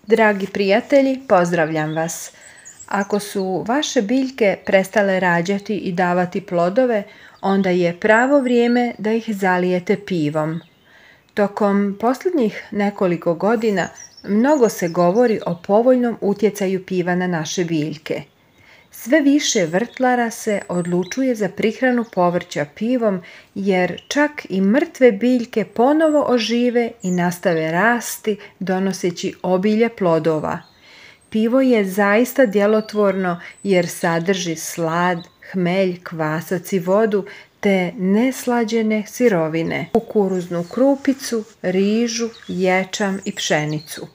Dragi prijatelji, pozdravljam vas. Ako su vaše biljke prestale rađati i davati plodove, onda je pravo vrijeme da ih zalijete pivom. Tokom posljednjih nekoliko godina mnogo se govori o povoljnom utjecaju piva na naše biljke. Sve više vrtlara se odlučuje za prihranu povrća pivom jer čak i mrtve biljke ponovo ožive i nastave rasti donoseći obilje plodova. Pivo je zaista djelotvorno jer sadrži slad, hmelj, kvasac i vodu te neslađene sirovine, kukuruznu krupicu, rižu, ječam i pšenicu.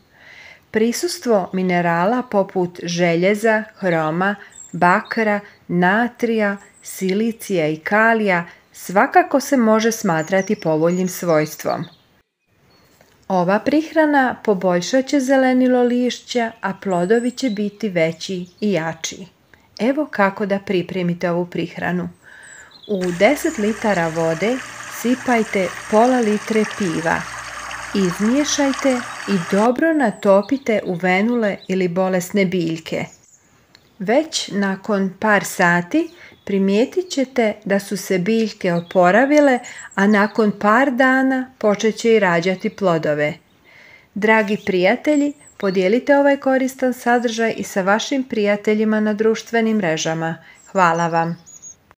Prisustvo minerala poput željeza, hroma, bakra, natrija, silicija i kalija svakako se može smatrati povoljnim svojstvom. Ova prihrana poboljšat će zelenilo lišća, a plodovi će biti veći i jači. Evo kako da pripremite ovu prihranu. U 10 litara vode sipajte pola litre piva. Izmiješajte i dobro natopite uvenule ili bolesne biljke. Već nakon par sati primijetit ćete da su se biljke oporavile, a nakon par dana počet će i rađati plodove. Dragi prijatelji, podijelite ovaj koristan sadržaj i sa vašim prijateljima na društvenim mrežama. Hvala vam!